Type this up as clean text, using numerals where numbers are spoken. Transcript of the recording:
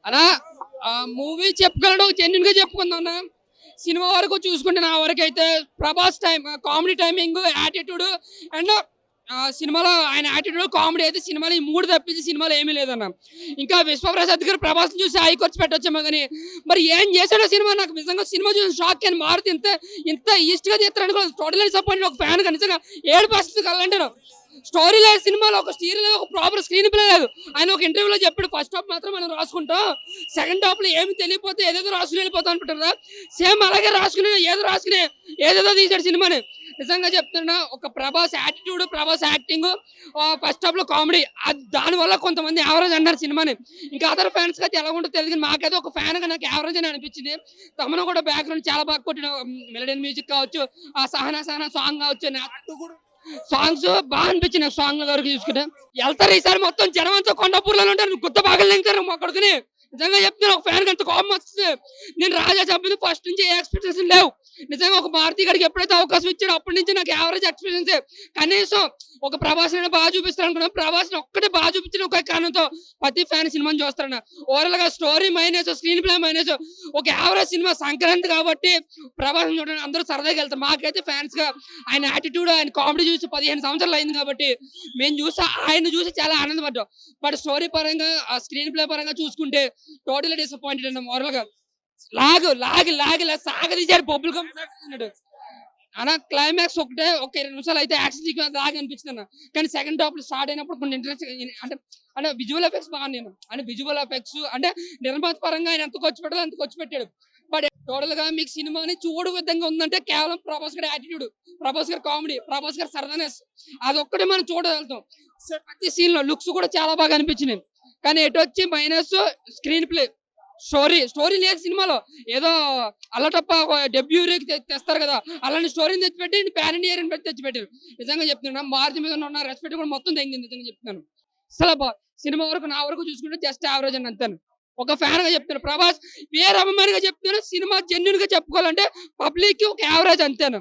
అలా మూవీ చెప్పుకోవాలంటే ఒక జెన్యున్‌గా చెప్పుకుందాం అన్న. సినిమా వరకు చూసుకుంటే నా వరకైతే 'Prabhas' comedy timing, attitude and సినిమాలో ఆయన యాటిట్యూడ్, కామెడీ అయితే సినిమాలో ఈ 3 తప్పించి సినిమాలో ఏమీ లేదన్న. ఇంకా 'విశ్వప్రసాద్' గారు 'ప్రభాస్‌ని' చూసి హైకొచ్చి పెట్టొచ్చేమో గాని, మరి ఏం చేశాడో సినిమా నాకు నిజంగా సినిమా చూసి షాక్ అయ్యాను. మారుతి ఇంత ఇంత ఈస్ట్‌గా తీస్తారనుకోలేదు. Totally disappointed. ఒక ఫ్యాన్‌గా నిజంగా ఏడుపొస్తుంది కళ్ళంటేను. స్టోరీ లేదు సినిమాలో. ఒక స్టీరీ లేదు. ఒక ప్రాపర్ స్క్రీన్ ప్లే లేదు. ఆయన ఒక ఇంటర్వ్యూలో చెప్పాడు, ఫస్ట్ హాఫ్ మాత్రం మనం రాసుకుంటాం. సెకండ్ హాఫ్‌లో ఏమి తెలియకపోతే ఏదేదో రాసుకుని వెళ్ళిపోతాం అనుకుంటారా? సేమ్ అలాగే రాసుకుని ఏదేదో తీశాడు సినిమాని. నిజంగా చెప్తున్నా, ఒక Prabhas attitude, Prabhas acting, first హాఫ్‌లో కామెడీ దానివల్ల కొంతమంది యావరేజ్ అన్నారు సినిమాని. ఇంకా అదర్ ఫ్యాన్స్‌కి అయితే ఎలా ఉంటుందో తెలీదు గానీ నాకైతే ఒక ఫ్యాన్‌గా నాకు యావరేజ్ అని అనిపించింది. తమను కూడా బ్యాక్‌గ్రౌండ్ చాలా బాగా కొట్టిన మెలోడీ మ్యూజిక్ కావచ్చు, ఆ 'సహనా సహనా' సాంగ్ కావచ్చు, నాకు కూడా సాంగ్స్ బాగా అనిపించినాయి. నాకు సాంగ్ల వరకు చూసుకుంటే వెళ్తారు ఈసారి మొత్తం జనం అంతా కొండాపూర్లో ఉంటారు. గుత్త బాగా తింటారు మా కొడుకుని. నిజంగా చెప్తున్నా, ఒక ఫ్యాన్ అంత కోపం వస్తుంది. నేను రాజా చెప్పింది ఫస్ట్ నుంచి ఏ ఎక్స్పెక్టేషన్ లేవు. నిజంగా ఒక మారుతి గారికి ఎప్పుడైతే అవకాశం ఇచ్చాడో అప్పటి నుంచి నాకు యావరేజ్ ఎక్స్పీరియన్స్. కనీసం ఒక ప్రభాస్ బాగా చూపిస్తారు అనుకున్నాను. ప్రభాస్ ఒక్కటే బాగా చూపించిన ఒక కారణంతో ప్రతి ఫ్యాన్ సినిమాని చూస్తారన్న. ఓవరాల్ గా story minus, screen play minus, ఒక యావరేజ్ సినిమా. సంక్రాంతి కాబట్టి ప్రభాస్ చూడండి అందరూ సరదాగా వెళ్తారు. మాకైతే ఫ్యాన్స్ గా ఆయన యాటిట్యూడ్, ఆయన కామెడీ చూసి 15 సంవత్సరాలు అయింది కాబట్టి మేము చూసి ఆయన చూసి చాలా ఆనందపడ్డాం. బట్ స్టోరీ పరంగా, ఆ స్క్రీన్ ప్లే పరంగా చూసుకుంటే టోటల్లీ డిసప్పాయింటెడ్ అన్న. ఓవరాల్ గా లాగి సాగదీశాడు. బొబ్బులు గమ్ అన్న. క్లైమాక్స్ ఒకటే ఒక 20 నిమిషాలు అయితే యాక్షన్ సీక్వెన్స్ లాగా అనిపించింది అన్న. కానీ సెకండ్ హాఫ్ స్టార్ట్ అయినప్పుడు కొన్ని ఇంట్రెస్ట్ అంటే అంటే విజువల్ ఎఫెక్ట్స్ బాగున్నాయి అన్న. అంటే విజువల్ ఎఫెక్ట్స్ అంటే నిర్మాత పరంగా ఆయన ఎంత ఖర్చు పెట్టాలో అంత ఖర్చు పెట్టాడు. బట్ టోటల్ గా మీకు సినిమాని చూడు విధంగా ఉందంటే కేవలం ప్రభాస్ గారి యాటిట్యూడ్, ప్రభాస్ గారి కామెడీ, ప్రభాస్ గారి సరదానెస్ అదొక్కటే మనం చూడగలుగుతాం. ప్రతి సీన్ లో లుక్స్ కూడా చాలా బాగా అనిపించినాయి. కానీ ఎటు వచ్చి మైనస్ స్క్రీన్ ప్లే. స్టోరీ లేదు సినిమాలో. ఏదో అల్లటప్ప డెబ్యూ తెస్తారు కదా, అలాంటి స్టోరీని తెచ్చిపెట్టి పాన్ ఇండియా పెట్టి తెచ్చిపెట్టారు. నిజంగా చెప్తున్నా, మారుతి మీద ఉన్న రెస్పెక్ట్ కూడా మొత్తం తగ్గింది. నిజంగా చెప్తున్నాను. అసలు సినిమా వరకు నా వరకు చూసుకుంటే జస్ట్ యావరేజ్ అని అంతాను. ఒక ఫ్యాన్ గా చెప్తాను. ప్రభాస్ వేరే అభిమానిగా చెప్తున్నాను. సినిమా జెన్యున్ గా చెప్పుకోవాలంటే పబ్లిక్ ఒక యావరేజ్ అంతేను.